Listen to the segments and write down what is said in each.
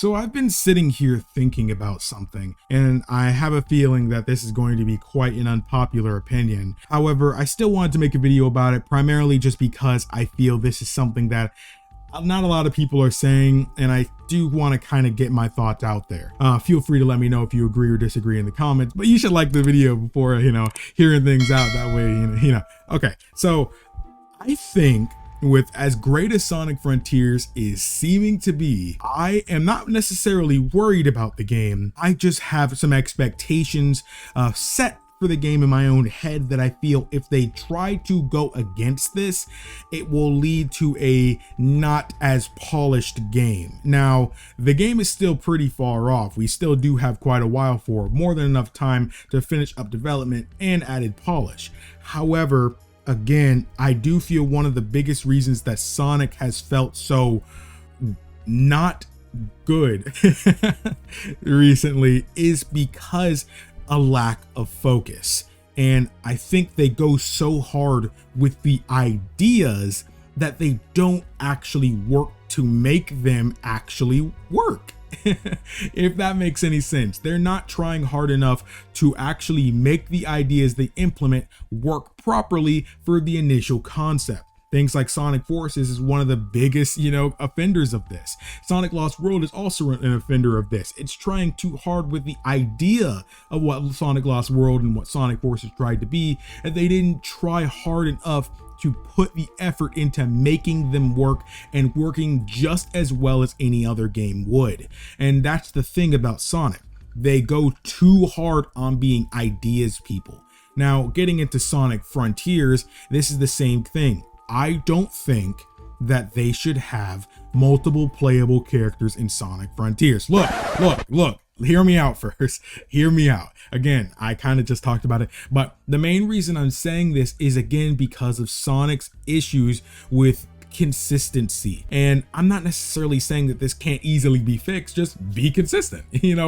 So I've been sitting here thinking about something, and I have a feeling that this is going to be quite an unpopular opinion. However, I still wanted to make a video about it, primarily just because I feel this is something that not a lot of people are saying, and I do want to kind of get my thoughts out there. Feel free to let me know if you agree or disagree in the comments, but you should like the video before, hearing things out. That way, Okay, so I think with as great as Sonic Frontiers is seeming to be, I am not necessarily worried about the game. I just have some expectations set for the game in my own head that I feel if they try to go against this, it will lead to a not as polished game. Now, the game is still pretty far off. We still do have quite a while for it, more than enough time to finish up development and added polish. However, again, I do feel one of the biggest reasons that Sonic has felt so not good recently is because a lack of focus. And I think they go so hard with the ideas that they don't actually work to make them actually work. If that makes any sense. They're not trying hard enough to actually make the ideas they implement work properly for the initial concept. Things like Sonic Forces is one of the biggest, offenders of this. Sonic Lost World is also an offender of this. It's trying too hard with the idea of what Sonic Lost World and what Sonic Forces tried to be, and they didn't try hard enough to put the effort into making them work and working just as well as any other game would. And that's the thing about Sonic. They go too hard on being ideas people. Now, getting into Sonic Frontiers, this is the same thing. I don't think that they should have multiple playable characters in Sonic Frontiers. Look, hear me out first. Hear me out. Again, I kind of just talked about it, but the main reason I'm saying this is again because of Sonic's issues with consistency. And I'm not necessarily saying that this can't easily be fixed, just be consistent,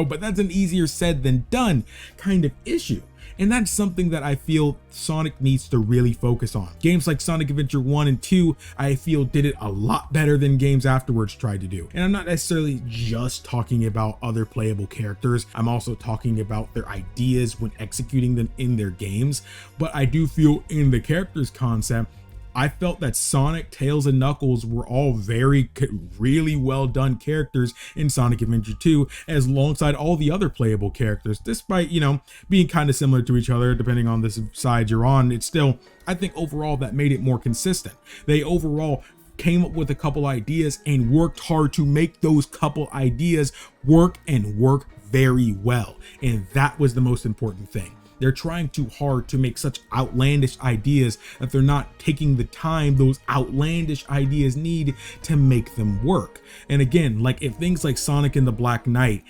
but that's an easier said than done kind of issue. And that's something that I feel Sonic needs to really focus on. Games like Sonic Adventure 1 and 2, I feel did it a lot better than games afterwards tried to do. And I'm not necessarily just talking about other playable characters. I'm also talking about their ideas when executing them in their games. But I do feel in the characters concept, I felt that Sonic, Tails, and Knuckles were all really well done characters in Sonic Adventure 2, as alongside all the other playable characters, despite, being kind of similar to each other, depending on the side you're on. It's still, I think overall that made it more consistent. They overall came up with a couple ideas and worked hard to make those couple ideas work and work very well. And that was the most important thing. They're trying too hard to make such outlandish ideas that they're not taking the time those outlandish ideas need to make them work. And again, like if things like Sonic and the Black Knight,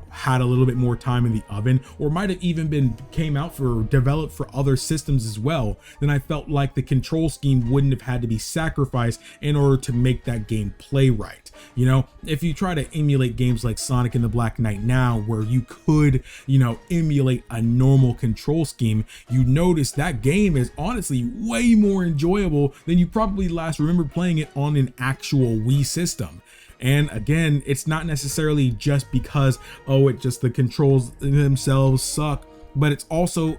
had a little bit more time in the oven, or might have even been developed for other systems as well, then I felt like the control scheme wouldn't have had to be sacrificed in order to make that game play right. If you try to emulate games like Sonic and the Black Knight now, where you could, emulate a normal control scheme, you notice that game is honestly way more enjoyable than you probably last remember playing it on an actual Wii system. And again, it's not necessarily just because, the controls themselves suck, but it's also,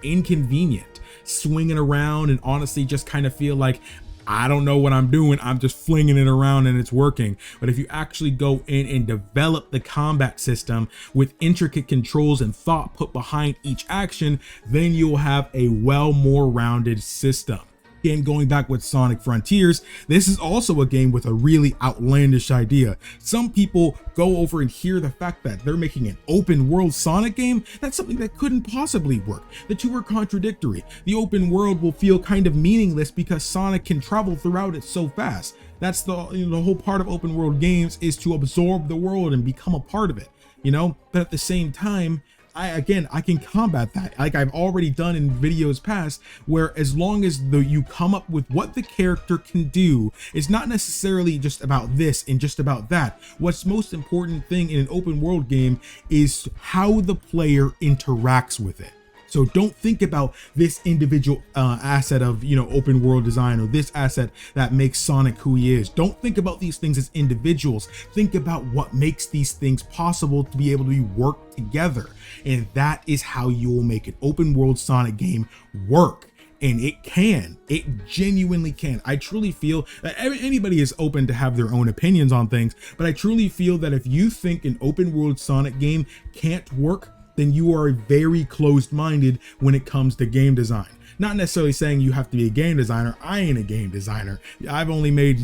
inconvenient. Swinging around and honestly just kind of feel like, I don't know what I'm doing. I'm just flinging it around and it's working. But if you actually go in and develop the combat system with intricate controls and thought put behind each action, then you'll have a more rounded system. Again, going back with Sonic Frontiers, this is also a game with a really outlandish idea. Some people go over and hear the fact that they're making an open world Sonic game. That's something that couldn't possibly work. The two are contradictory. The open world will feel kind of meaningless because Sonic can travel throughout it so fast. That's the whole part of open world games, is to absorb the world and become a part of it, but at the same time, I can combat that, like I've already done in videos past, where as long as you come up with what the character can do, it's not necessarily just about this and just about that. What's most important thing in an open world game is how the player interacts with it. So don't think about this individual asset of, open world design, or this asset that makes Sonic who he is. Don't think about these things as individuals. Think about what makes these things possible to be able to work together. And that is how you will make an open world Sonic game work. And it genuinely can. I truly feel that anybody is open to have their own opinions on things, but I truly feel that if you think an open world Sonic game can't work, then you are very closed-minded when it comes to game design. Not necessarily saying you have to be a game designer. I ain't a game designer. I've only made,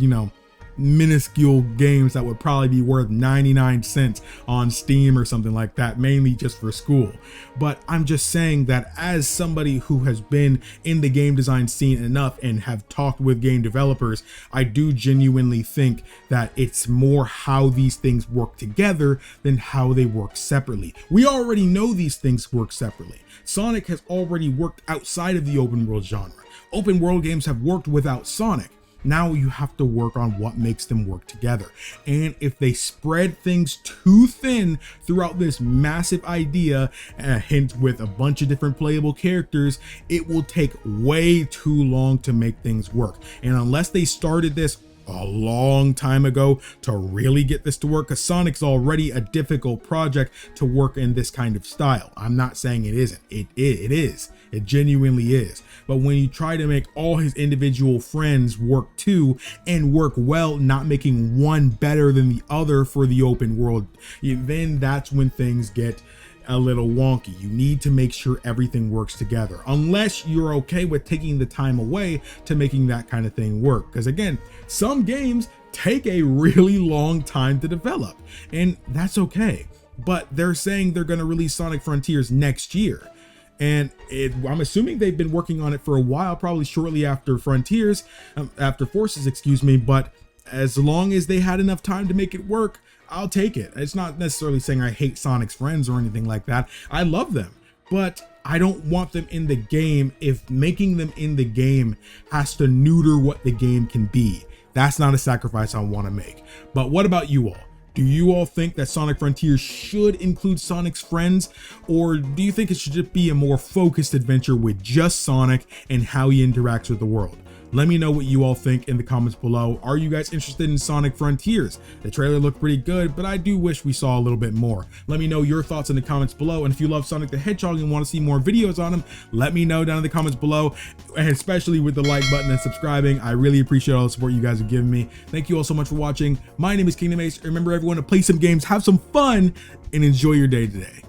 minuscule games that would probably be worth 99 cents on Steam or something like that, mainly just for school. But I'm just saying that as somebody who has been in the game design scene enough and have talked with game developers, I do genuinely think that it's more how these things work together than how they work separately. We already know these things work separately. Sonic has already worked outside of the open world genre. Open world games have worked without Sonic. Now you have to work on what makes them work together. And if they spread things too thin throughout this massive idea, hint with a bunch of different playable characters, it will take way too long to make things work. And unless they started this a long time ago to really get this to work, because Sonic's already a difficult project to work in this kind of style. I'm not saying it isn't. It is. It genuinely is. But when you try to make all his individual friends work too, and work well, not making one better than the other for the open world, then that's when things get a little wonky. You need to make sure everything works together, unless you're okay with taking the time away to making that kind of thing work. Because again, some games take a really long time to develop, and that's okay. But they're saying they're going to release Sonic Frontiers next year. And I'm assuming they've been working on it for a while, probably shortly after Forces, but as long as they had enough time to make it work, I'll take it. It's not necessarily saying I hate Sonic's friends or anything like that. I love them, but I don't want them in the game if making them in the game has to neuter what the game can be. That's not a sacrifice I want to make. But what about you all? Do you all think that Sonic Frontiers should include Sonic's friends, or do you think it should just be a more focused adventure with just Sonic and how he interacts with the world? Let me know what you all think in the comments below. Are you guys interested in Sonic Frontiers? The trailer looked pretty good, but I do wish we saw a little bit more. Let me know your thoughts in the comments below, and if you love Sonic the Hedgehog and want to see more videos on him, let me know down in the comments below, and especially with the like button and subscribing. I really appreciate all the support you guys are giving me. Thank you all so much for watching. My name is KingdomAce. Remember everyone to play some games, have some fun, and enjoy your day today.